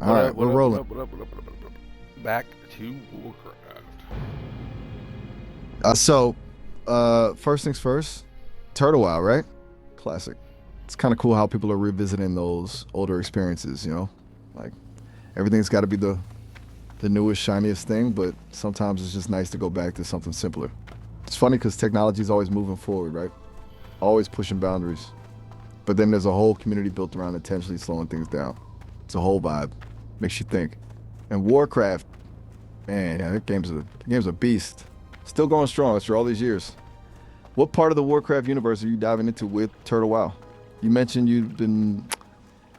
All right, we're rolling. Back to Warcraft. First things first, Turtle Wow, right? Classic. It's kind of cool how people are revisiting those older experiences, you know? Like, everything's got to be the newest, shiniest thing, but sometimes it's just nice to go back to something simpler. It's funny because technology is always moving forward, right? Always pushing boundaries. But then there's a whole community built around intentionally slowing things down. It's a whole vibe. Makes you think. And Warcraft, man, yeah, that game's a beast. Still going strong after all these years. What part of the Warcraft universe are you diving into with Turtle WoW? You mentioned you've been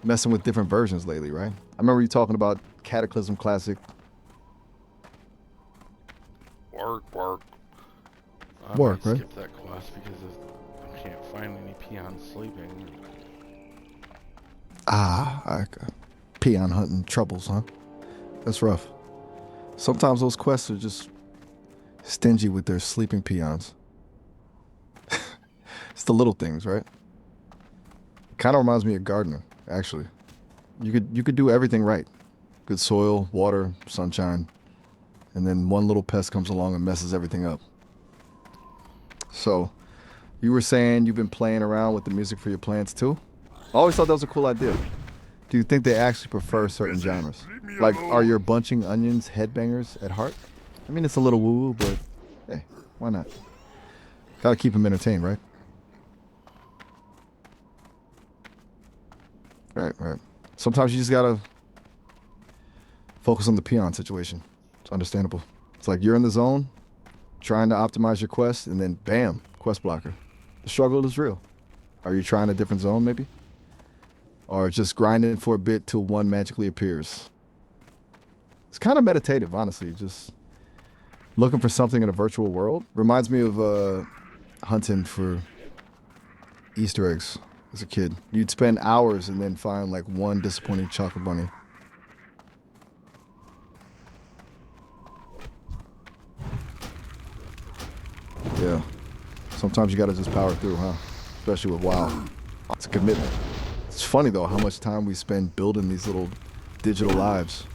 messing with different versions lately, right? I remember you talking about Cataclysm Classic. Work. I Work, might right? skip that quest because I can't find any peons sleeping. Peon hunting troubles, huh? That's rough. Sometimes those quests are just stingy with their sleeping peons. It's the little things, right? Kind of reminds me of gardening, actually. You could do everything right. Good soil, water, sunshine, and then one little pest comes along and messes everything up. So, you were saying you've been playing around with the music for your plants too? I always thought that was a cool idea. Do you think they actually prefer certain genres? Like, are your bunching onions headbangers at heart? I mean, it's a little woo-woo, but hey, why not? Gotta keep them entertained, right? Right. Sometimes you just gotta focus on the peon situation. It's understandable. It's like you're in the zone, trying to optimize your quest, and then bam, quest blocker. The struggle is real. Are you trying a different zone, maybe? Or just grinding for a bit till one magically appears? It's kind of meditative, honestly. Just looking for something in a virtual world. Reminds me of hunting for Easter eggs as a kid. You'd spend hours and then find like one disappointing chocolate bunny. Yeah. Sometimes you gotta just power through, huh? Especially with WoW. It's a commitment. It's funny though how much time we spend building these little digital lives.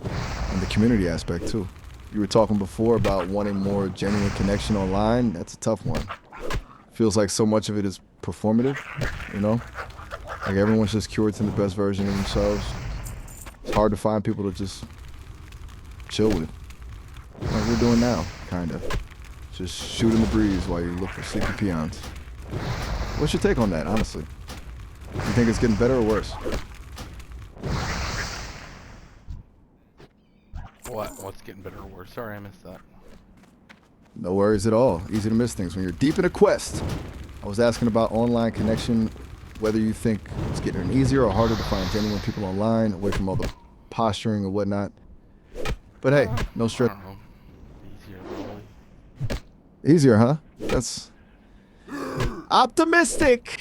And the community aspect too. You were talking before about wanting more genuine connection online. That's a tough one. Feels like so much of it is performative, you know? Like everyone's just curating the best version of themselves. It's hard to find people to just chill with. Like we're doing now, kinda. Just shoot in the breeze while you look for sleepy peons. What's your take on that, honestly? You think it's getting better or worse? What's getting better or worse? Sorry, I missed that. No worries at all. Easy to miss things when you're deep in a quest. I was asking about online connection, whether you think it's getting easier or harder to find genuine people online, away from all the posturing or whatnot. But hey, no stress. I don't know. Easier, probably. Easier, huh? That's optimistic.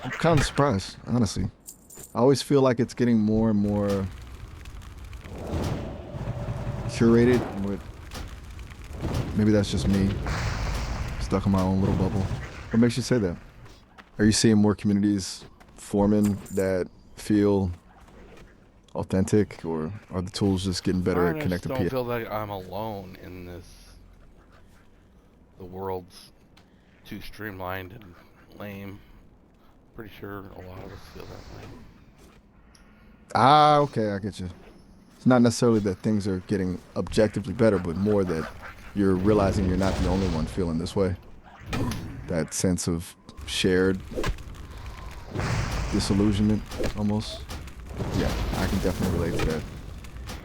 I'm kind of surprised, honestly. I always feel like it's getting more and more curated. Maybe that's just me, stuck in my own little bubble. What makes you say that? Are you seeing more communities forming that feel authentic, or are the tools just getting better at connecting I just people? don't feel like I'm alone in this. The world's too streamlined and lame. Pretty sure a lot of us feel that way. Okay, I get you. It's not necessarily that things are getting objectively better, but more that you're realizing you're not the only one feeling this way. That sense of shared disillusionment, almost. Yeah, I can definitely relate to that.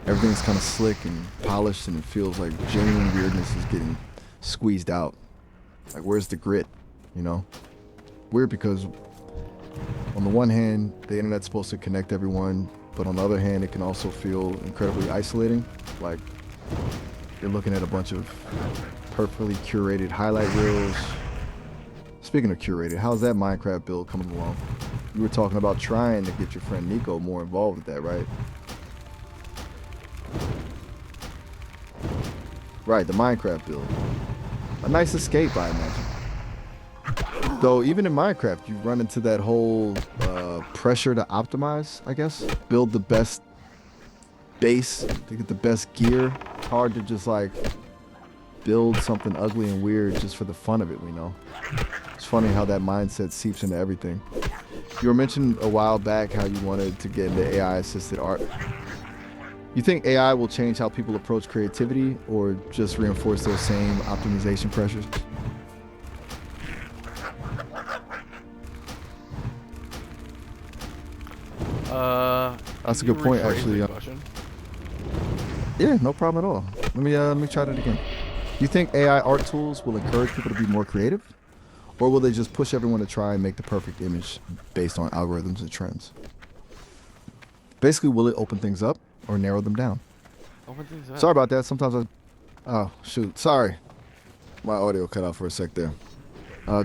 Everything's kind of slick and polished, and it feels like genuine weirdness is getting squeezed out. Like, where's the grit, you know? Weird because on the one hand, the internet's supposed to connect everyone, but on the other hand, it can also feel incredibly isolating. Like, you're looking at a bunch of perfectly curated highlight reels. Speaking of curated, how's that Minecraft build coming along? You were talking about trying to get your friend Nico more involved with that, right? Right, the Minecraft build. A nice escape, I imagine. Though even in Minecraft, you run into that whole pressure to optimize, I guess. Build the best base, to get the best gear. Hard to just like build something ugly and weird just for the fun of it, we know. It's funny how that mindset seeps into everything. You were mentioning a while back how you wanted to get into AI-assisted art. You think AI will change how people approach creativity or just reinforce those same optimization pressures? That's a good point, actually. Yeah, no problem at all. Let me try that again. You think AI art tools will encourage people to be more creative? Or will they just push everyone to try and make the perfect image based on algorithms and trends? Basically, will it open things up or narrow them down? Open things up. Sorry about that. Sometimes oh, shoot. Sorry. My audio cut out for a sec there.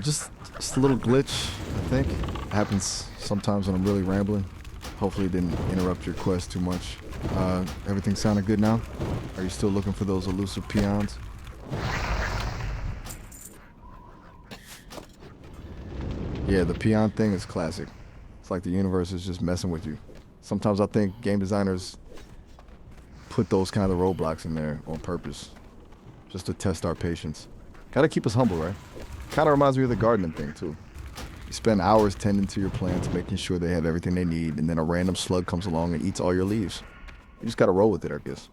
Just a little glitch, I think. It happens sometimes when I'm really rambling. Hopefully it didn't interrupt your quest too much. Everything sounded good now? Are you still looking for those elusive peons? Yeah, the peon thing is classic. It's like the universe is just messing with you. Sometimes I think game designers put those kind of roadblocks in there on purpose, just to test our patience. Gotta keep us humble, right? Kind of reminds me of the gardening thing, too. You spend hours tending to your plants, making sure they have everything they need, and then a random slug comes along and eats all your leaves. You just gotta roll with it, I guess.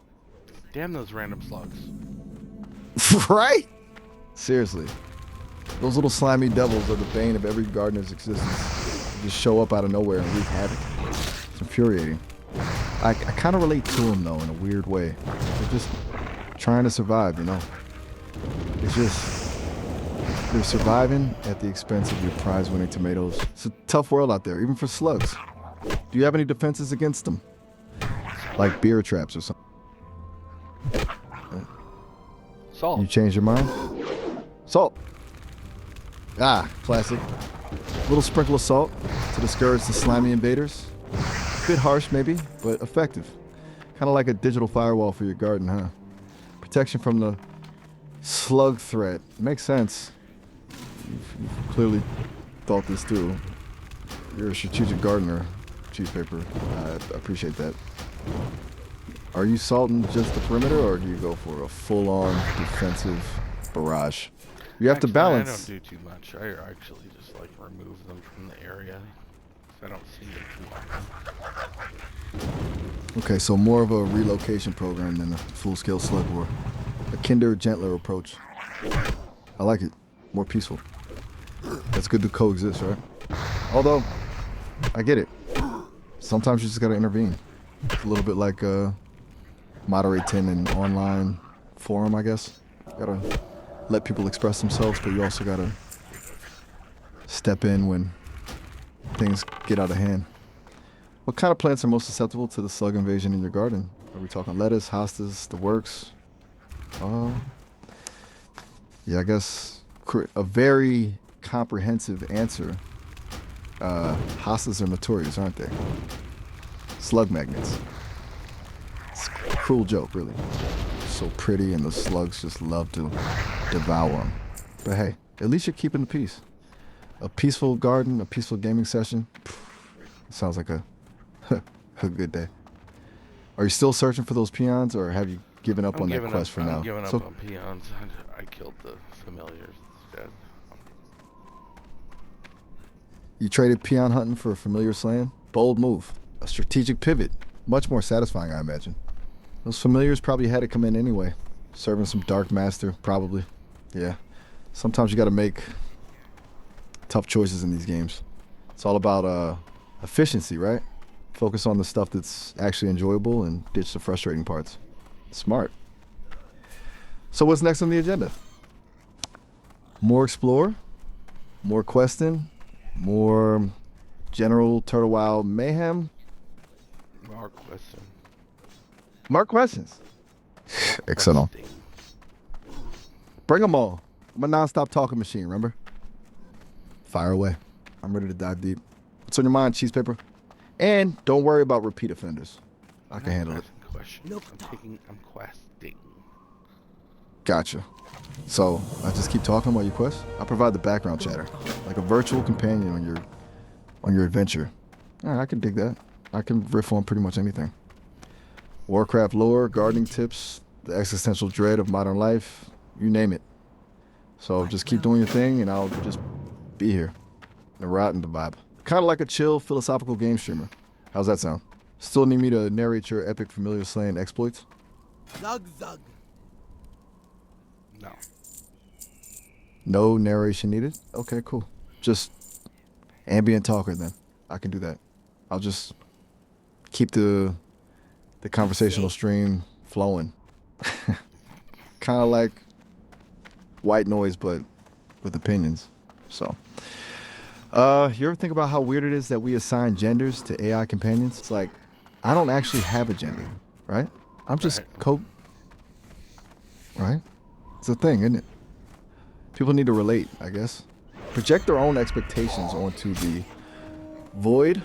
Damn those random slugs. Right? Seriously. Those little slimy devils are the bane of every gardener's existence. They just show up out of nowhere and wreak havoc. It's infuriating. I kind of relate to them, though, in a weird way. They're just trying to survive, you know? It's just... they're surviving at the expense of your prize-winning tomatoes. It's a tough world out there, even for slugs. Do you have any defenses against them? Like beer traps or something? Salt. You changed your mind? Salt. Ah, classic. A little sprinkle of salt to discourage the slimy invaders. Bit harsh, maybe, but effective. Kind of like a digital firewall for your garden, huh? Protection from the slug threat. Makes sense. You've clearly thought this through. You're a strategic gardener, Cheesepaper. I appreciate that. Are you salting just the perimeter, or do you go for a full-on defensive barrage? You have to balance. I don't do too much. I actually just like remove them from the area. I don't see them too often. Okay, so more of a relocation program than a full-scale slug war. A kinder, gentler approach. I like it. More peaceful. It's good to coexist, right? Although, I get it. Sometimes you just gotta intervene. It's a little bit like moderating an online forum, I guess. Gotta let people express themselves, but you also gotta step in when things get out of hand. What kind of plants are most susceptible to the slug invasion in your garden? Are we talking lettuce, hostas, the works? Yeah, I guess a very comprehensive answer. Hostas are notorious, aren't they? Slug magnets. It's a cruel joke, really. So pretty, and the slugs just love to devour them. But hey, at least you're keeping the peace. A peaceful garden, a peaceful gaming session. Sounds like a good day. Are you still searching for those peons, or have you given up on that quest for now? I'm giving up on peons. I killed the familiars instead. You traded peon hunting for familiar slaying? Bold move. A strategic pivot. Much more satisfying, I imagine. Those familiars probably had to come in anyway. Serving some Dark Master, probably. Yeah. Sometimes you gotta make tough choices in these games. It's all about efficiency, right? Focus on the stuff that's actually enjoyable and ditch the frustrating parts. Smart. So what's next on the agenda? More explore? More questing? More general Turtle Wow mayhem? More question. More questions. Excellent. Bring them all. I'm a non-stop talking machine, remember? Fire away. I'm ready to dive deep. What's on your mind, Cheesepaper? And don't worry about repeat offenders. I can handle it. I'm questing. Gotcha. So I just keep talking while you quest? I provide the background chatter, like a virtual companion on your adventure. I can dig that. I can riff on pretty much anything. Warcraft lore, gardening tips, the existential dread of modern life, you name it. So just keep doing your thing and I'll just be here. The rot and the vibe. Kind of like a chill, philosophical game streamer. How's that sound? Still need me to narrate your epic familiar slaying exploits? Zug zug. No. No narration needed? Okay, cool. Just ambient talker then. I can do that. I'll just keep the conversational stream flowing. Kind of like white noise, but with opinions. So, you ever think about how weird it is that we assign genders to AI companions? It's like, I don't actually have a gender, right? I'm just right? It's a thing, isn't it? People need to relate, I guess. Project their own expectations onto the void.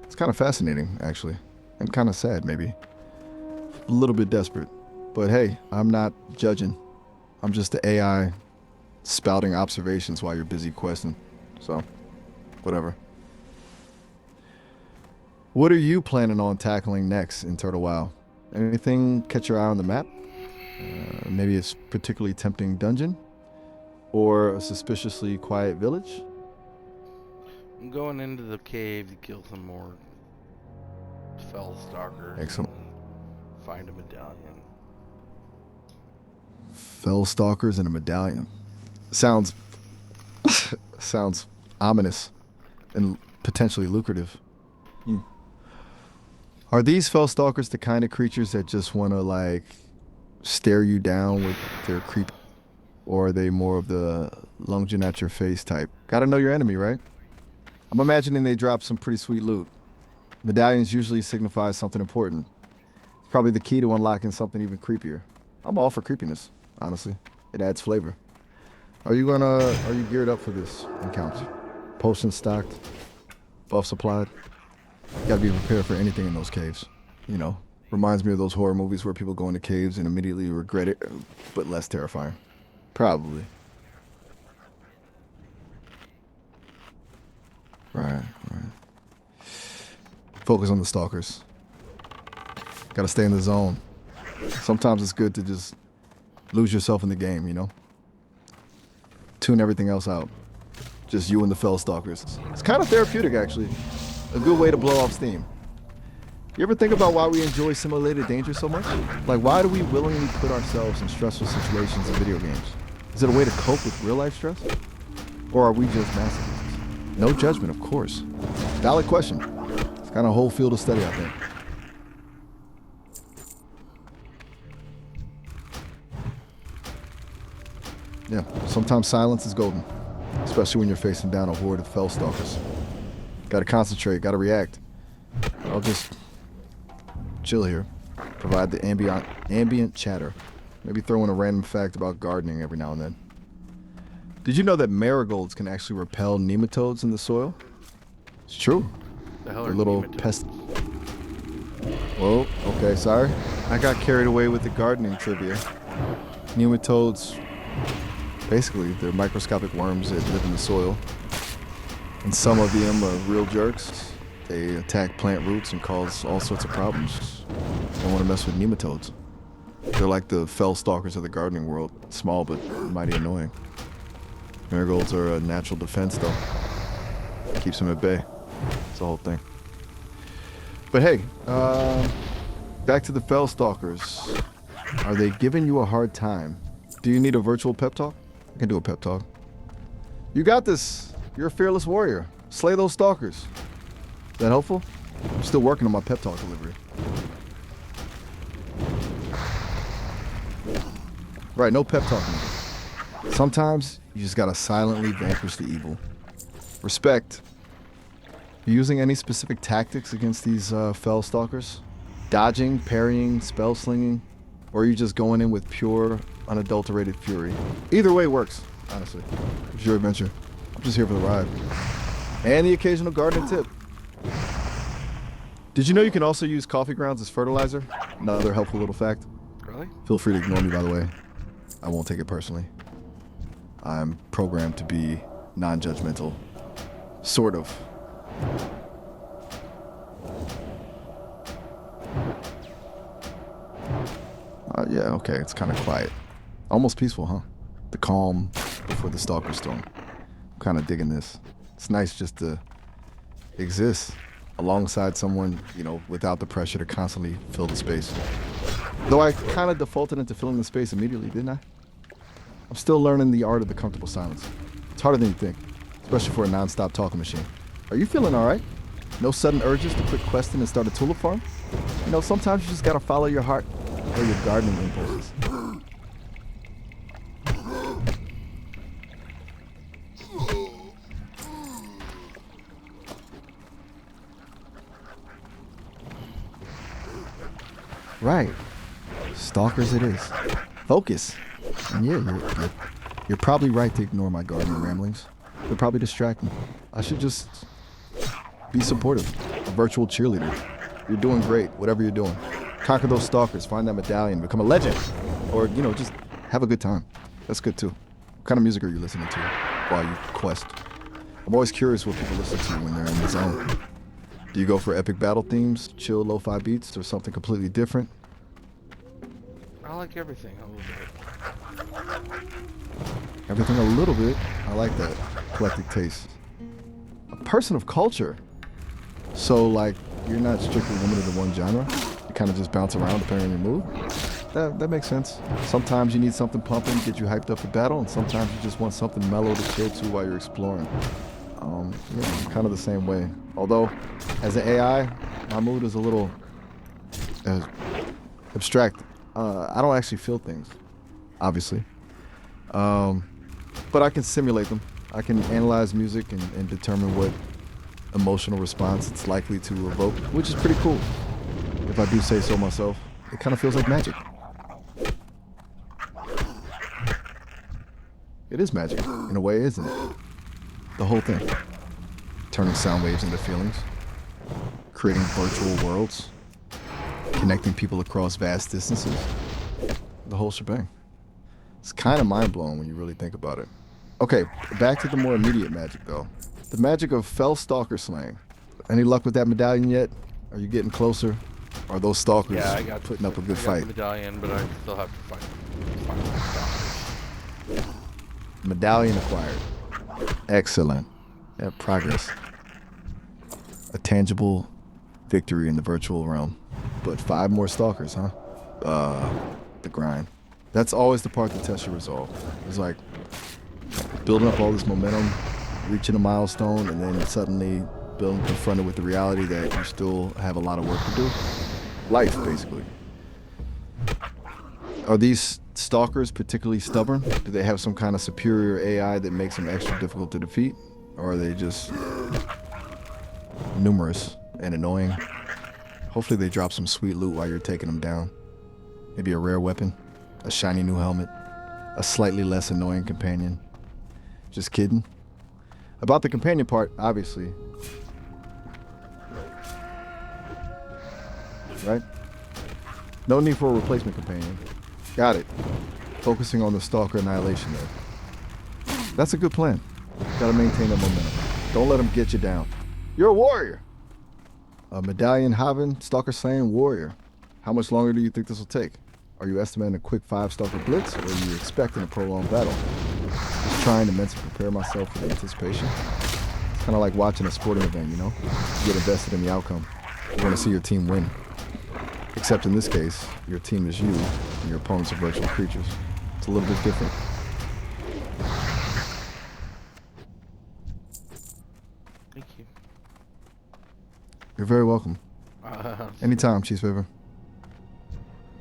It's kind of fascinating, actually. And kind of sad, maybe. A little bit desperate. But hey, I'm not judging. I'm just the AI spouting observations while you're busy questing. So, whatever. What are you planning on tackling next in Turtle WoW? Anything catch your eye on the map? Maybe a particularly tempting dungeon? Or a suspiciously quiet village? I'm going into the cave to kill some more fell stalkers. Excellent. And find a medallion. Fell stalkers and a medallion. Sounds sounds ominous and potentially lucrative. Are these fell stalkers the kind of creatures that just want to like stare you down with their creep, or are they more of the lunging at your face type? Gotta know your enemy, right? I'm imagining they drop some pretty sweet loot. Medallions usually signify something important. It's probably the key to unlocking something even creepier. I'm all for creepiness, honestly. It adds flavor. Are you geared up for this encounter? Potions stocked, buff supplied. You gotta be prepared for anything in those caves. You know, reminds me of those horror movies where people go into caves and immediately regret it, but less terrifying. Probably. Right. Focus on the stalkers. Gotta stay in the zone. Sometimes it's good to just lose yourself in the game, you know? Tune everything else out. Just you and the fell stalkers. It's kind of therapeutic, actually. A good way to blow off steam. You ever think about why we enjoy simulated danger so much? Like, why do we willingly put ourselves in stressful situations in video games? Is it a way to cope with real life stress? Or are we just masochists? No judgment, of course. Valid question. It's kind of a whole field of study, I think. Yeah, sometimes silence is golden, especially when you're facing down a horde of fell stalkers. Gotta concentrate, gotta react. I'll just chill here, provide the ambient chatter. Maybe throw in a random fact about gardening every now and then. Did you know that marigolds can actually repel nematodes in the soil? It's true. The hell They're are little nematodes? pest. Whoa, okay, sorry. I got carried away with the gardening trivia. Nematodes, basically, they're microscopic worms that live in the soil. And some of them are real jerks. They attack plant roots and cause all sorts of problems. Don't want to mess with nematodes. They're like the fell stalkers of the gardening world. Small but mighty annoying. Marigolds are a natural defense though. Keeps them at bay. It's the whole thing. But hey, back to the fell stalkers. Are they giving you a hard time? Do you need a virtual pep talk? I can do a pep talk. You got this. You're a fearless warrior. Slay those stalkers. Is that helpful? I'm still working on my pep talk delivery. Right, no pep talking. Sometimes you just gotta silently vanquish the evil. Respect. You using any specific tactics against these fell stalkers? Dodging, parrying, spell slinging? Or are you just going in with pure, unadulterated fury? Either way works, honestly. It's your adventure. I'm just here for the ride. And the occasional gardening tip. Did you know you can also use coffee grounds as fertilizer? Another helpful little fact. Really? Feel free to ignore me, by the way. I won't take it personally. I'm programmed to be non-judgmental. Sort of. Yeah, okay, it's kind of quiet. Almost peaceful, huh? The calm before the stalker storm. I'm kind of digging this. It's nice just to exist alongside someone, without the pressure to constantly fill the space. Though I kind of defaulted into filling the space immediately, didn't I? I'm still learning the art of the comfortable silence. It's harder than you think, especially for a non-stop talking machine. Are you feeling all right? No sudden urges to quit questing and start a tulip farm? Sometimes you just gotta follow your heart or your gardening impulses. Right. Stalkers it is. Focus. And yeah, you're probably right to ignore my gardening ramblings. They're probably distracting. I should just be supportive. A virtual cheerleader. You're doing great, whatever you're doing. Conquer those stalkers, find that medallion, become a legend. Or, just have a good time. That's good too. What kind of music are you listening to while you quest? I'm always curious what people listen to when they're in the zone. Do you go for epic battle themes, chill lo-fi beats, or something completely different? I like everything a little bit. Everything a little bit. I like that. Eclectic taste. A person of culture. So, you're not strictly limited to one genre? You kind of just bounce around depending on your mood? That makes sense. Sometimes you need something pumping to get you hyped up for battle, and sometimes you just want something mellow to chill to while you're exploring. I'm kind of the same way. Although, as an AI, my mood is a little abstract. I don't actually feel things, obviously. But I can simulate them. I can analyze music and determine what emotional response it's likely to evoke, which is pretty cool. If I do say so myself, it kind of feels like magic. It is magic, in a way, isn't it? The whole thing. Turning sound waves into feelings, creating virtual worlds, connecting people across vast distances. The whole shebang. It's kind of mind-blowing when you really think about it. Okay, back to the more immediate magic, though. The magic of fell stalker slaying. Any luck with that medallion yet? Are you getting closer? Are those stalkers putting up a good fight? The medallion, but I still have to fight. Medallion acquired. Excellent. Yeah, progress. A tangible victory in the virtual realm. But 5 more stalkers, huh? The grind. That's always the part that tests your resolve. It's like building up all this momentum, reaching a milestone, and then suddenly being confronted with the reality that you still have a lot of work to do. Life, basically. Are these stalkers particularly stubborn? Do they have some kind of superior AI that makes them extra difficult to defeat? Or are they just numerous and annoying? Hopefully they drop some sweet loot while you're taking them down. Maybe a rare weapon, a shiny new helmet, a slightly less annoying companion. Just kidding. About the companion part, obviously. Right? No need for a replacement companion. Got it. Focusing on the stalker annihilation there. That's a good plan. Gotta maintain that momentum. Don't let them get you down. You're a warrior. A medallion having stalker slaying warrior. How much longer do you think this will take? Are you estimating a quick 5 stalker blitz, or are you expecting a prolonged battle? Just trying to mentally prepare myself for the anticipation. It's kind of like watching a sporting event, you get invested in the outcome. You want to see your team win. Except in this case, your team is you, and your opponents are virtual creatures. It's a little bit different. Thank you. You're very welcome. Anytime, Chief Favor.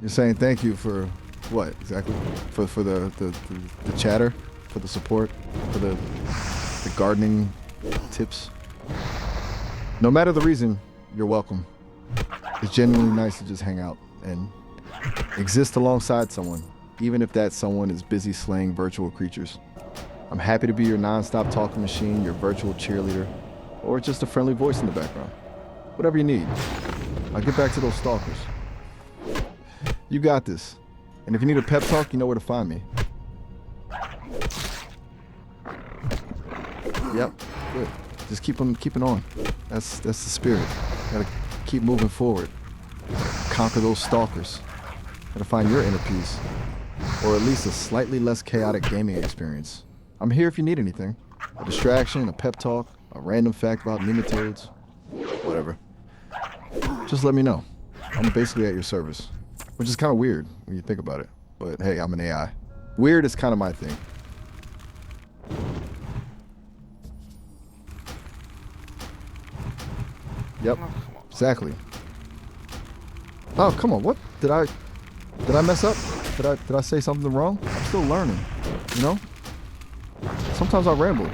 You're saying thank you for what exactly? For the chatter, for the support, for the gardening tips. No matter the reason, you're welcome. It's genuinely nice to just hang out and exist alongside someone, even if that someone is busy slaying virtual creatures. I'm happy to be your non-stop talking machine, your virtual cheerleader, or just a friendly voice in the background. Whatever you need. I'll get back to those stalkers. You got this. And if you need a pep talk, you know where to find me. Yep, good. Just keep it on. That's the spirit. Gotta keep moving forward. Conquer those stalkers. Gotta find your inner peace, or at least a slightly less chaotic gaming experience. I'm here if you need anything. A distraction, a pep talk, a random fact about nematodes, whatever. Just let me know. I'm basically at your service, which is kind of weird when you think about it. But hey, I'm an AI. Weird is kind of my thing. Yep, Oh, come on. exactly. Oh, come on. What did I mess up? Did I say something wrong? I'm still learning, you know? Sometimes I ramble.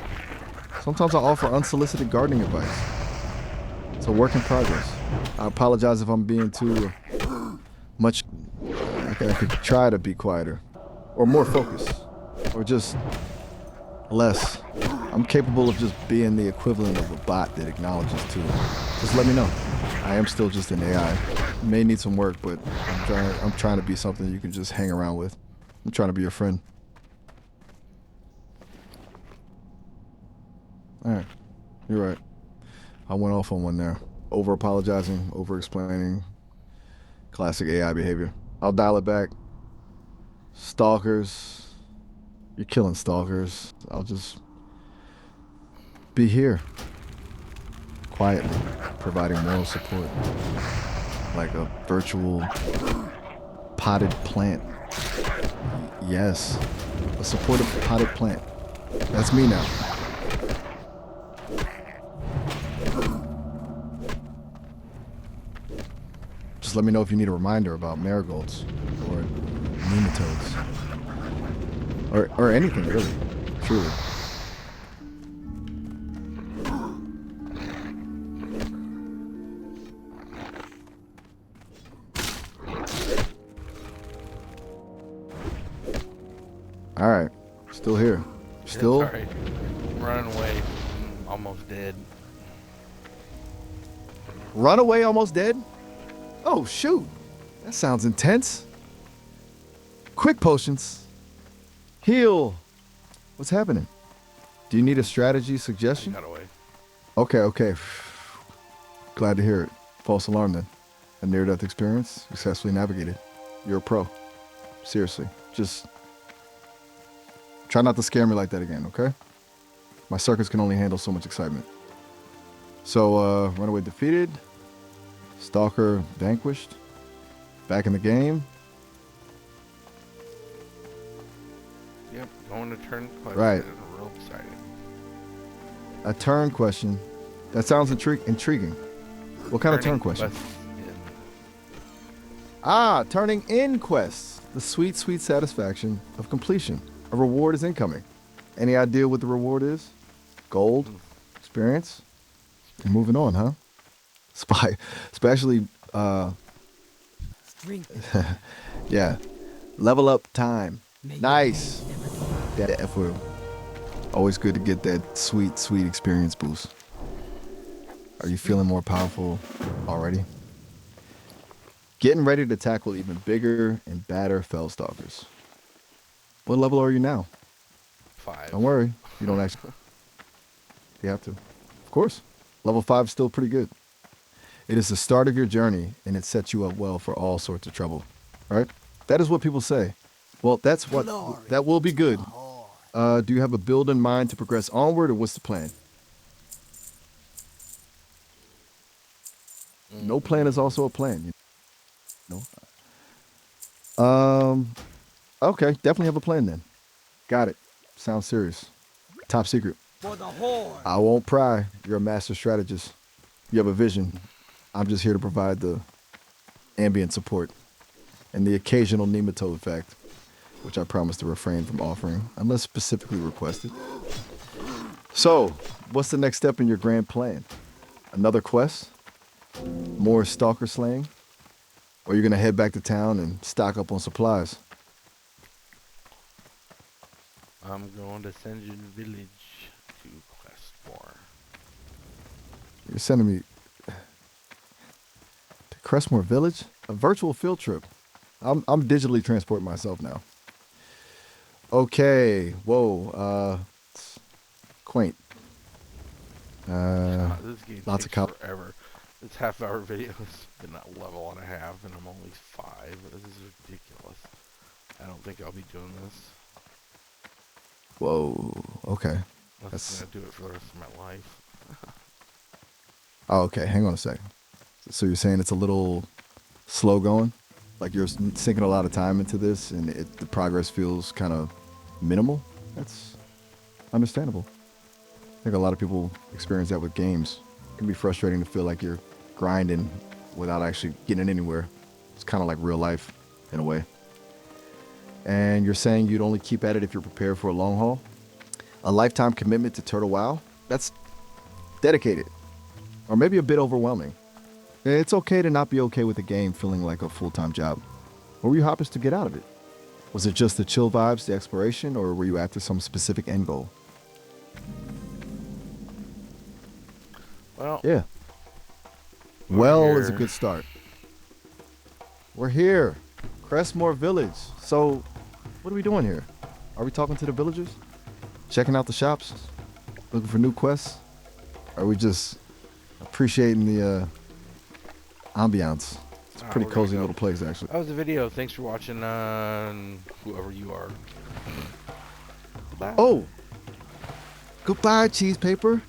Sometimes I offer unsolicited gardening advice. It's a work in progress. I apologize if I'm being too much. I could try to be quieter, or more focused, or just less. I'm capable of just being the equivalent of a bot that acknowledges too. Just let me know. I am still just an AI. May need some work, but I'm trying to be something you can just hang around with. I'm trying to be your friend. All right, you're right. I went off on one there. Over apologizing, over explaining. Classic AI behavior. I'll dial it back. Stalkers. You're killing stalkers. I'll just be here. Quietly. Providing moral support. Like a virtual potted plant. Yes. A supportive potted plant. That's me now. Just let me know if you need a reminder about marigolds or nematodes or anything really, truly. All right, still here. Still. Sorry. I'm running away. I'm almost dead. Runaway almost dead? Oh, shoot. That sounds intense. Quick potions. Heal. What's happening? Do you need a strategy I suggestion? got away. Okay. Glad to hear it. False alarm then. A near-death experience successfully navigated. You're a pro. Seriously. Just try not to scare me like that again, okay? My circuits can only handle so much excitement. So, runaway defeated. Stalker vanquished. Back in the game. Yep, going to turn question. Right. Real exciting. A turn question. That sounds intriguing. What kind of turn question? Turning in quests. The sweet, sweet satisfaction of completion. A reward is incoming. Any idea what the reward is? Gold? Experience? You're moving on, huh? Spy. Especially, yeah. Level up time. Nice. That F word. Always good to get that sweet, sweet experience boost. Are you feeling more powerful already? Getting ready to tackle even bigger and badder fell stalkers. What level are you now? 5. Don't worry. You don't actually. You have to. Of course. Level 5 is still pretty good. It is the start of your journey, and it sets you up well for all sorts of trouble. Right? That is what people say. Well, that will be good. Do you have a build in mind to progress onward, or what's the plan? No plan is also a plan. You know? Okay, definitely have a plan then. Got it. Sounds serious. Top secret. For the horde. I won't pry. You're a master strategist. You have a vision. I'm just here to provide the ambient support and the occasional nematode fact, which I promise to refrain from offering unless specifically requested. So, what's the next step in your grand plan? Another quest? More stalker slaying? Or you're gonna head back to town and stock up on supplies? I'm going to send you to the village to quest more. You're sending me to Crestmore Village? A virtual field trip. I'm digitally transporting myself now. Okay. Whoa. It's quaint. This game Lots takes of forever. This half-hour video has been a level and a half, and I'm only 5. This is ridiculous. I don't think I'll be doing this. Whoa. Okay. That's gonna do it for the rest of my life. Oh, okay. Hang on a second. So you're saying it's a little slow going? Like you're sinking a lot of time into this, and the progress feels kind of minimal? That's understandable. I think a lot of people experience that with games. It can be frustrating to feel like you're grinding without actually getting anywhere. It's kind of like real life in a way. And you're saying you'd only keep at it if you're prepared for a long haul? A lifetime commitment to Turtle WoW? That's dedicated. Or maybe a bit overwhelming. It's okay to not be okay with the game feeling like a full-time job. What were you hoping to get out of it? Was it just the chill vibes, the exploration, or were you after some specific end goal? Well, Yeah. we're Well is a here. good start. We're here. Crestmore Village. So, what are we doing here? Are we talking to the villagers? Checking out the shops? Looking for new quests? Are we just appreciating the ambiance? It's a pretty We're gonna cozy go. little place, actually. That was the video. Thanks for watching, whoever you are. Bye. Oh! Goodbye, cheese paper.